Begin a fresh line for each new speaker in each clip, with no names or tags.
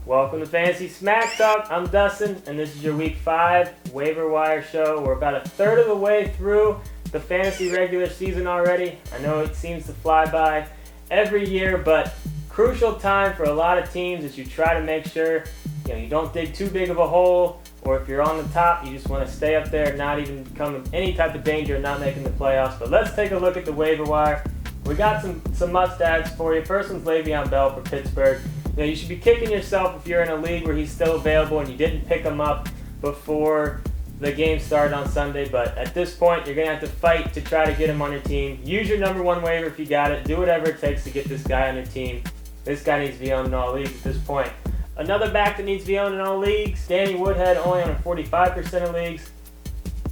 Welcome to Fantasy Smack Talk. I'm Dustin, and this is your Week 5 waiver wire show. We're about a third of the way through the fantasy regular season already. I know it seems to fly by every year, but crucial time for a lot of teams as you try to make sure you don't dig too big of a hole, or if you're on the top, you just want to stay up there, not even become in any type of danger of not making the playoffs. But let's take a look at the waiver wire. We got some must-adds for you. First one's Le'Veon Bell for Pittsburgh. You should be kicking yourself if you're in a league where he's still available and you didn't pick him up before the game started on Sunday. But at this point, you're going to have to fight to try to get him on your team. Use your number one waiver if you got it. Do whatever it takes to get this guy on your team. This guy needs to be owned in all leagues at this point. Another back that needs to be owned in all leagues, Danny Woodhead, only on 45% of leagues.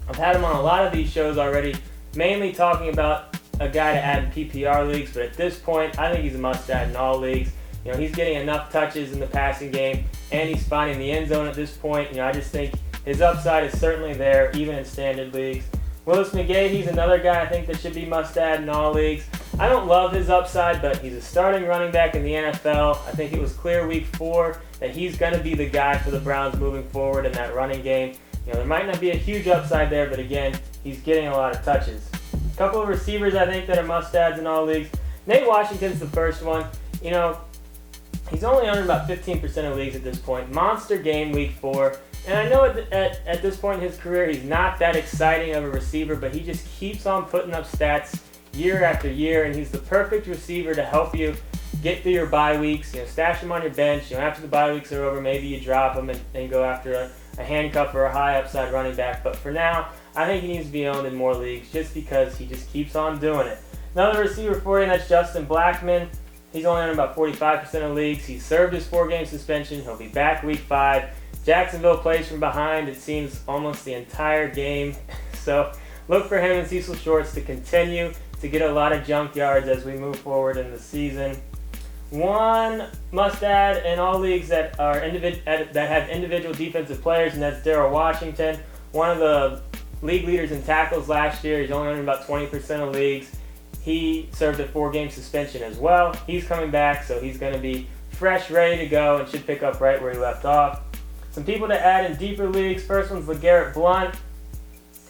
I've had him on a lot of these shows already, mainly talking about a guy to add in PPR leagues, but at this point, I think he's a must-add in all leagues. He's getting enough touches in the passing game, and he's finding the end zone at this point. I just think his upside is certainly there, even in standard leagues. Willis McGahee, he's another guy I think that should be must-add in all leagues. I don't love his upside, but he's a starting running back in the NFL. I think it was clear week 4 that he's going to be the guy for the Browns moving forward in that running game. There might not be a huge upside there, but again, he's getting a lot of touches. A couple of receivers I think that are must-adds in all leagues. Nate Washington's the first one. He's only under about 15% of leagues at this point. Monster game week 4. And I know at this point in his career, he's not that exciting of a receiver, but he just keeps on putting up stats year after year, and he's the perfect receiver to help you get through your bye weeks. Stash him on your bench. After the bye weeks are over, maybe you drop him and go after a handcuff or a high upside running back. But for now, I think he needs to be owned in more leagues just because he just keeps on doing it. Another receiver for you, and that's Justin Blackmon. He's only on about 45% of leagues. He served his 4-game suspension. He'll be back week 5. Jacksonville plays from behind, it seems, almost the entire game. So look for him and Cecil Shorts to continue to get a lot of junk yards as we move forward in the season. One must-add in all leagues that have individual defensive players, and that's Darrell Washington. One of the league leaders in tackles last year. He's only on about 20% of leagues. He served a 4-game suspension as well. He's coming back, so he's going to be fresh, ready to go, and should pick up right where he left off. Some people to add in deeper leagues. First one's LeGarrette Blount.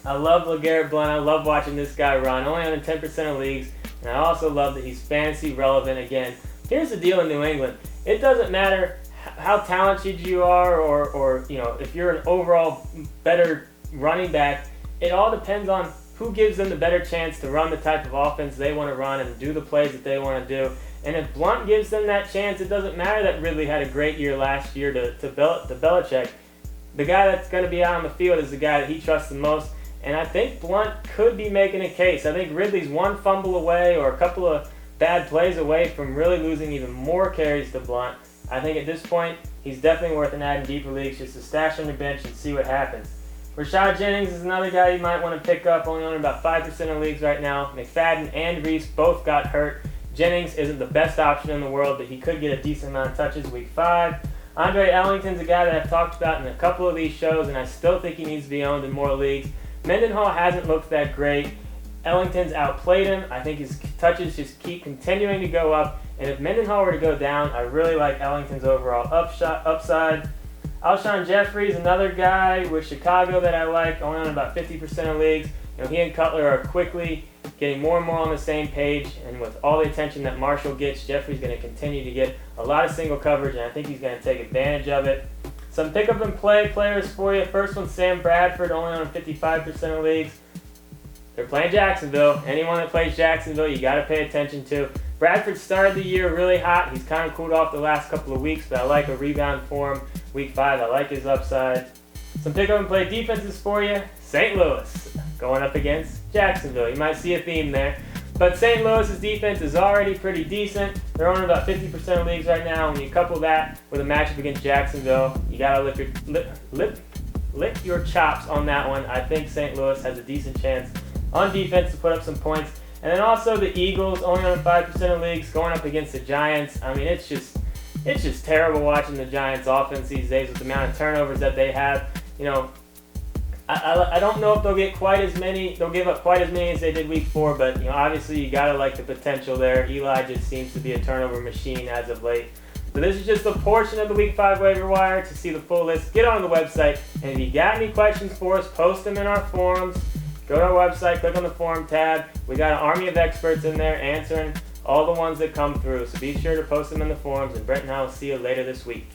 I love LeGarrette Blount. I love watching this guy run. Only on 10% of leagues. And I also love that he's fantasy relevant again. Here's the deal in New England. It doesn't matter how talented you are or if you're an overall better running back. It all depends on who gives them the better chance to run the type of offense they want to run and do the plays that they want to do. And if Blount gives them that chance, it doesn't matter that Ridley had a great year last year to Belichick. The guy that's going to be out on the field is the guy that he trusts the most. And I think Blount could be making a case. I think Ridley's one fumble away or a couple of bad plays away from really losing even more carries to Blount. I think at this point, he's definitely worth an add in deeper leagues just to stash on your bench and see what happens. Rashad Jennings is another guy you might want to pick up, only on about 5% of leagues right now. McFadden and Reese both got hurt. Jennings isn't the best option in the world, but he could get a decent amount of touches week 5. Andre Ellington's a guy that I've talked about in a couple of these shows, and I still think he needs to be owned in more leagues. Mendenhall hasn't looked that great. Ellington's outplayed him. I think his touches just keep continuing to go up, and if Mendenhall were to go down, I really like Ellington's overall upside. Alshon Jeffrey's another guy with Chicago that I like, only on about 50% of leagues. He and Cutler are quickly getting more and more on the same page, and with all the attention that Marshall gets, Jeffrey's going to continue to get a lot of single coverage, and I think he's going to take advantage of it. Some pick up and play players for you. First one's Sam Bradford, only on 55% of leagues. They're playing Jacksonville. Anyone that plays Jacksonville, you got to pay attention to. Bradford started the year really hot. He's kind of cooled off the last couple of weeks, but I like a rebound for him. Week 5, I like his upside. Some pick up and play defenses for you. St. Louis going up against Jacksonville. You might see a theme there. But St. Louis's defense is already pretty decent. They're on about 50% of leagues right now. When you couple that with a matchup against Jacksonville, you got to lick your chops on that one. I think St. Louis has a decent chance on defense to put up some points. And then also the Eagles, only on 5% of leagues, going up against the Giants. I mean, it's just terrible watching the Giants' offense these days with the amount of turnovers that they have. I don't know if they'll get quite as many. They'll give up quite as many as they did week 4, but obviously you gotta like the potential there. Eli just seems to be a turnover machine as of late. So this is just a portion of the Week 5 waiver wire. To see the full list, get on the website. And if you got any questions for us, post them in our forums. Go to our website, click on the forum tab. We got an army of experts in there answering all the ones that come through. So be sure to post them in the forums, and Brent and I will see you later this week.